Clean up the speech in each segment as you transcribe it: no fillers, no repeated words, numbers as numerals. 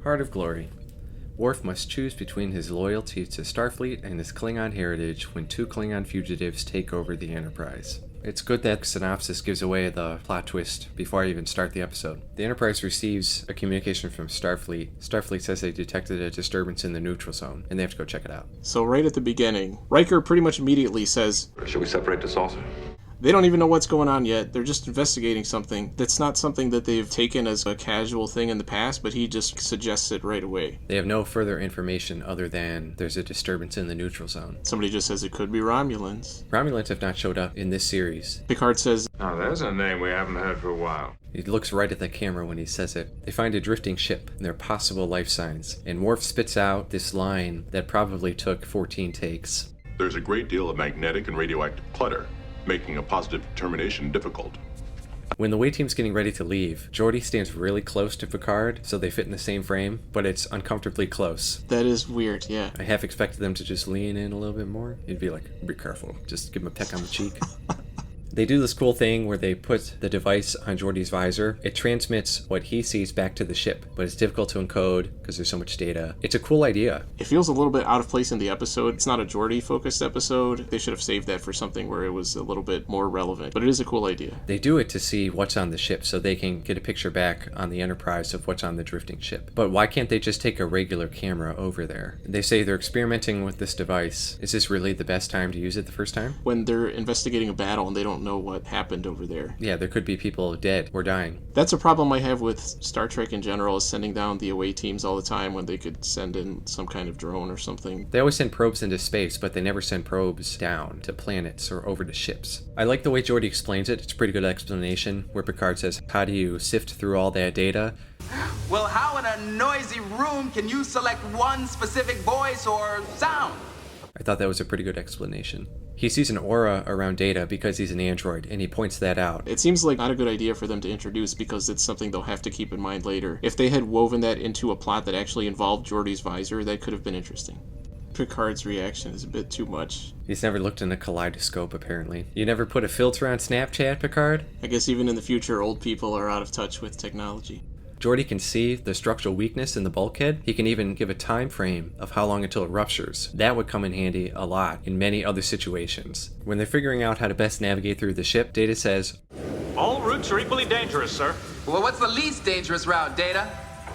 Heart of Glory. Worf must choose between his loyalty to Starfleet and his Klingon heritage when two Klingon fugitives take over the Enterprise. It's good that synopsis gives away the plot twist before I even start the episode. The Enterprise receives a communication from Starfleet. Starfleet says they detected a disturbance in the neutral zone, and they have to go check it out. So right at the beginning, Riker pretty much immediately says, "Should we separate the saucer?" They don't even know what's going on yet. They're just investigating something. That's not something that they've taken as a casual thing in the past, but he just suggests it right away. They have no further information other than there's a disturbance in the neutral zone. Somebody just says it could be Romulans. Romulans have not showed up in this series. Picard says, Now there's a name we haven't heard for a while. He looks right at the camera when he says it. They find a drifting ship and there are possible life signs. And Worf spits out this line that probably took 14 takes. There's a great deal of magnetic and radioactive clutter, making a positive determination difficult. When the away team's getting ready to leave, Geordi stands really close to Picard, so they fit in the same frame, but it's uncomfortably close. That is weird, yeah. I half expected them to just lean in a little bit more. You'd be like, be careful. Just give him a peck on the cheek. They do this cool thing where they put the device on Geordi's visor. It transmits what he sees back to the ship, but it's difficult to encode because there's so much data. It's a cool idea. It feels a little bit out of place in the episode. It's not a Geordi-focused episode. They should have saved that for something where it was a little bit more relevant, but it is a cool idea. They do it to see what's on the ship so they can get a picture back on the Enterprise of what's on the drifting ship. But why can't they just take a regular camera over there? They say they're experimenting with this device. Is this really the best time to use it the first time? When they're investigating a battle and they don't know what happened over there. Yeah, there could be people dead or dying. That's a problem I have with Star Trek in general, is sending down the away teams all the time when they could send in some kind of drone or something. They always send probes into space, but they never send probes down to planets or over to ships. I like the way Geordi explains it. It's a pretty good explanation, where Picard says, how do you sift through all that data? Well, how in a noisy room can you select one specific voice or sound? I thought that was a pretty good explanation. He sees an aura around Data because he's an android, and he points that out. It seems like not a good idea for them to introduce because it's something they'll have to keep in mind later. If they had woven that into a plot that actually involved Geordi's visor, that could have been interesting. Picard's reaction is a bit too much. He's never looked in a kaleidoscope, apparently. You never put a filter on Snapchat, Picard? I guess even in the future, old people are out of touch with technology. Geordi can see the structural weakness in the bulkhead. He can even give a time frame of how long until it ruptures. That would come in handy a lot in many other situations. When they're figuring out how to best navigate through the ship, Data says, "All routes are equally dangerous, sir. Well, what's the least dangerous route, Data?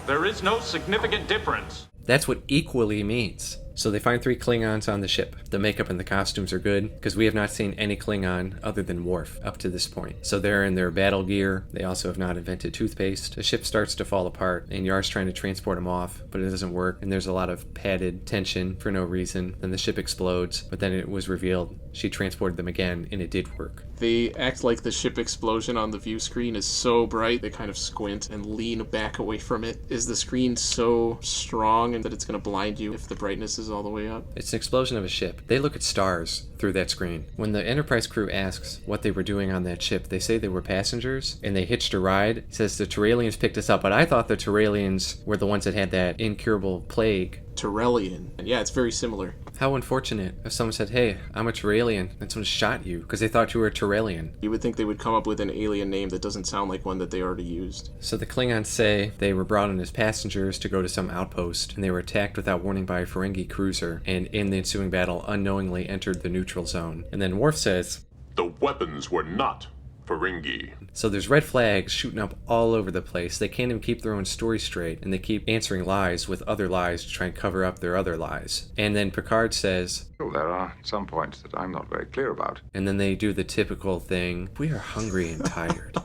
There is no significant difference." That's what equally means. So they find 3 Klingons on the ship. The makeup and the costumes are good, because we have not seen any Klingon other than Worf up to this point. So they're in their battle gear. They also have not invented toothpaste. The ship starts to fall apart, and Yar's trying to transport them off, but it doesn't work, and there's a lot of padded tension for no reason. Then the ship explodes, but then it was revealed she transported them again, and it did work. They act like the ship explosion on the view screen is so bright, they kind of squint and lean back away from it. Is the screen so strong and that it's going to blind you if the brightness is all the way up? It's an explosion of a ship. They look at stars through that screen. When the Enterprise crew asks what they were doing on that ship, they say they were passengers, and they hitched a ride. It says the Terralians picked us up, but I thought the Terralians were the ones that had that incurable plague. Terralian. And yeah, it's very similar. How unfortunate if someone said, hey, I'm a Terralian, and someone shot you because they thought you were a Terralian. You would think they would come up with an alien name that doesn't sound like one that they already used. So the Klingons say they were brought in as passengers to go to some outpost, and they were attacked without warning by a Ferengi cruiser, and in the ensuing battle unknowingly entered the neutral zone. And then Worf says, The weapons were not Ferengi. So there's red flags shooting up all over the place. They can't even keep their own story straight, and they keep answering lies with other lies to try and cover up their other lies. And then Picard says, Well, there are some points that I'm not very clear about. And then they do the typical thing, we are hungry and tired.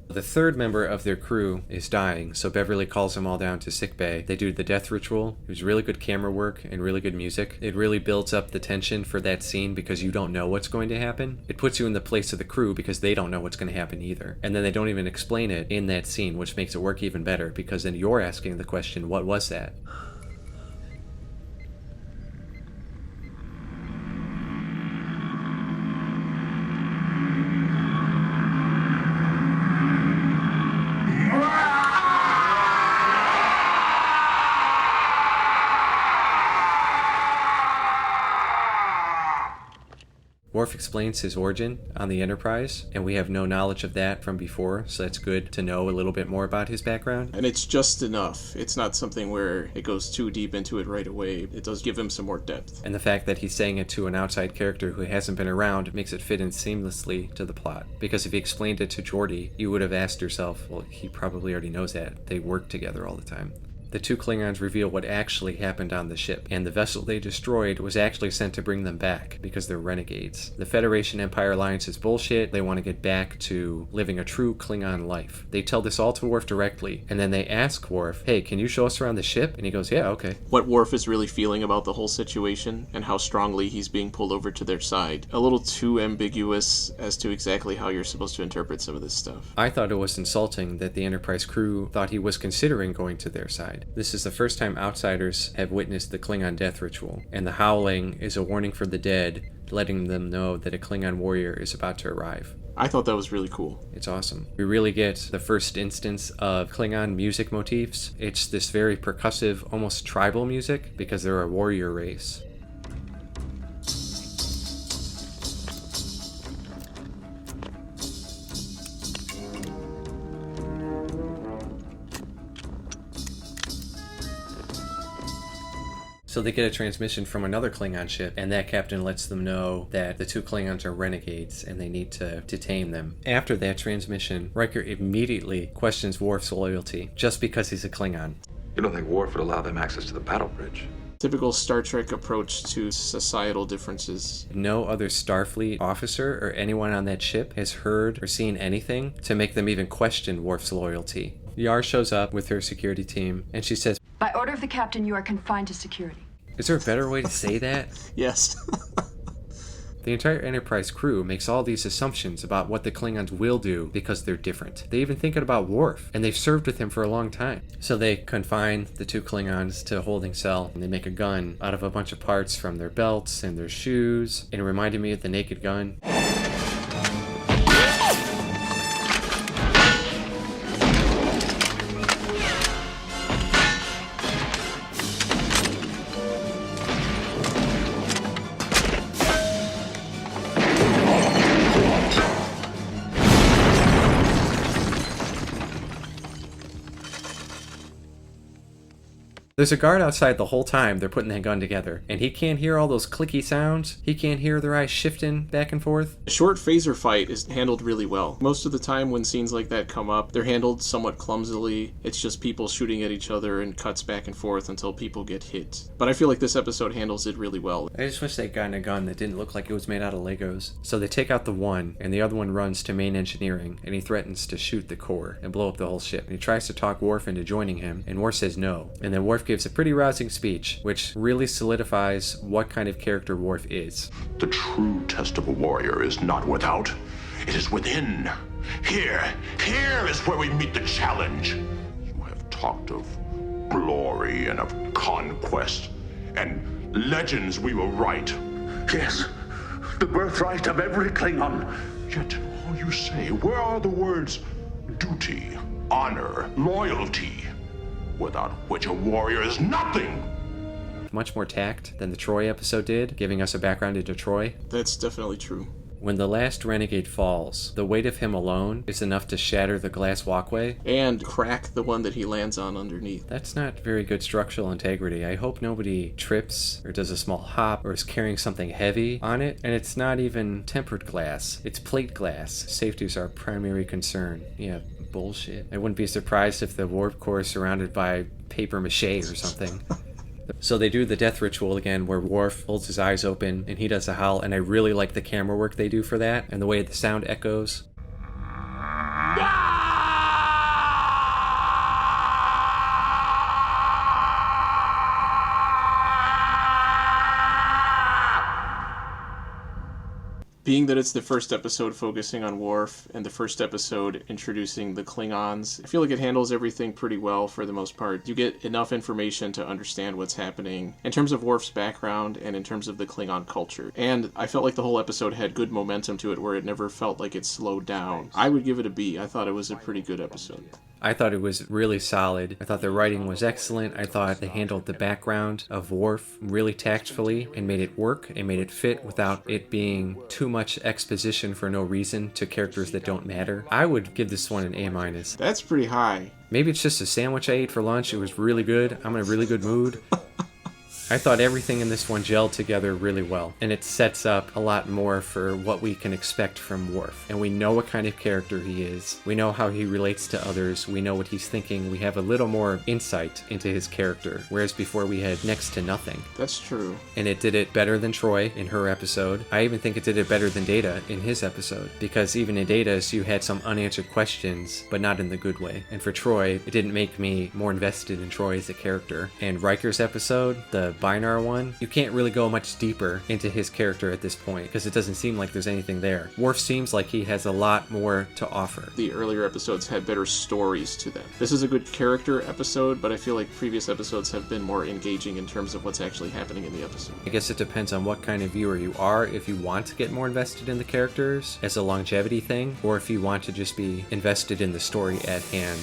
The third member of their crew is dying, so Beverly calls them all down to sickbay. They do the death ritual. It was really good camera work and really good music. It really builds up the tension for that scene because you don't know what's going to happen. It puts you in the place of the crew because they don't know what's going to happen either. And then they don't even explain it in that scene, which makes it work even better because then you're asking the question, what was that? Worf Worf explains his origin on the Enterprise, and we have no knowledge of that from before, so that's good to know a little bit more about his background. And it's just enough. It's not something where it goes too deep into it right away. It does give him some more depth. And the fact that he's saying it to an outside character who hasn't been around makes it fit in seamlessly to the plot. Because if he explained it to Geordi, you would have asked yourself, well, he probably already knows that. They work together all the time. The two Klingons reveal what actually happened on the ship, and the vessel they destroyed was actually sent to bring them back, because they're renegades. The Federation-Empire alliance is bullshit. They want to get back to living a true Klingon life. They tell this all to Worf directly, and then they ask Worf, hey, can you show us around the ship? And he goes, yeah, okay. What Worf is really feeling about the whole situation, and how strongly he's being pulled over to their side. A little too ambiguous as to exactly how you're supposed to interpret some of this stuff. I thought it was insulting that the Enterprise crew thought he was considering going to their side. This is the first time outsiders have witnessed the Klingon death ritual, and the howling is a warning for the dead, letting them know that a Klingon warrior is about to arrive. I thought that was really cool. It's awesome. We really get the first instance of Klingon music motifs. It's this very percussive, almost tribal music, because they're a warrior race. So they get a transmission from another Klingon ship, and that captain lets them know that the two Klingons are renegades and they need to tame them. After that transmission, Riker immediately questions Worf's loyalty just because he's a Klingon. You don't think Worf would allow them access to the battle bridge? Typical Star Trek approach to societal differences. No other Starfleet officer or anyone on that ship has heard or seen anything to make them even question Worf's loyalty. Yar shows up with her security team, and she says, by order of the captain, you are confined to security. Is there a better way to say that? Yes. The entire Enterprise crew makes all these assumptions about what the Klingons will do because they're different. They even think about Worf, and they've served with him for a long time. So they confine the two Klingons to a holding cell, and they make a gun out of a bunch of parts from their belts and their shoes, and it reminded me of the Naked Gun. There's a guard outside the whole time they're putting that gun together, and he can't hear all those clicky sounds. He can't hear their eyes shifting back and forth. A short phaser fight is handled really well. Most of the time when scenes like that come up, they're handled somewhat clumsily. It's just people shooting at each other and cuts back and forth until people get hit. But I feel like this episode handles it really well. I just wish they'd gotten a gun that didn't look like it was made out of Legos. So they take out the one, and the other one runs to main engineering, and he threatens to shoot the core and blow up the whole ship. And he tries to talk Worf into joining him, and Worf says no. And then Worf gives a pretty rousing speech, which really solidifies what kind of character Worf is. The true test of a warrior is not without, it is within. Here is where we meet the challenge. You have talked of glory and of conquest, and legends we will write. Yes, the birthright of every Klingon. Yet all you say, where are the words duty, honor, loyalty? Without which a warrior is nothing. Much more tact than the Troy episode did, giving us a background into Troy. That's definitely true. When the last renegade falls, the weight of him alone is enough to shatter the glass walkway. And crack the one that he lands on underneath. That's not very good structural integrity. I hope nobody trips or does a small hop or is carrying something heavy on it. And it's not even tempered glass. It's plate glass. Safety is our primary concern. Yeah, bullshit. I wouldn't be surprised if the warp core is surrounded by paper mache or something. So they do the death ritual again, where Worf holds his eyes open and he does a howl, and I really like the camera work they do for that and the way the sound echoes. Being that it's the first episode focusing on Worf and the first episode introducing the Klingons, I feel like it handles everything pretty well for the most part. You get enough information to understand what's happening in terms of Worf's background and in terms of the Klingon culture. And I felt like the whole episode had good momentum to it where it never felt like it slowed down. I would give it a B. I thought it was a pretty good episode. I thought it was really solid. I thought the writing was excellent. I thought they handled the background of Worf really tactfully and made it work and made it fit without it being too much exposition for no reason to characters that don't matter. I would give this one an A-. That's pretty high. Maybe it's just a sandwich I ate for lunch. It was really good. I'm in a really good mood. I thought everything in this one gelled together really well, and it sets up a lot more for what we can expect from Worf. And we know what kind of character he is. We know how he relates to others. We know what he's thinking. We have a little more insight into his character, whereas before we had next to nothing. That's true. And it did it better than Troy in her episode. I even think it did it better than Data in his episode, because even in Data's, you had some unanswered questions, but not in the good way. And for Troy, it didn't make me more invested in Troy as a character. And Riker's episode, the Bynarr one, you can't really go much deeper into his character at this point because it doesn't seem like there's anything there. Worf seems like he has a lot more to offer. The earlier episodes had better stories to them. This is a good character episode, but I feel like previous episodes have been more engaging in terms of what's actually happening in the episode. I guess it depends on what kind of viewer you are, if you want to get more invested in the characters as a longevity thing, or if you want to just be invested in the story at hand.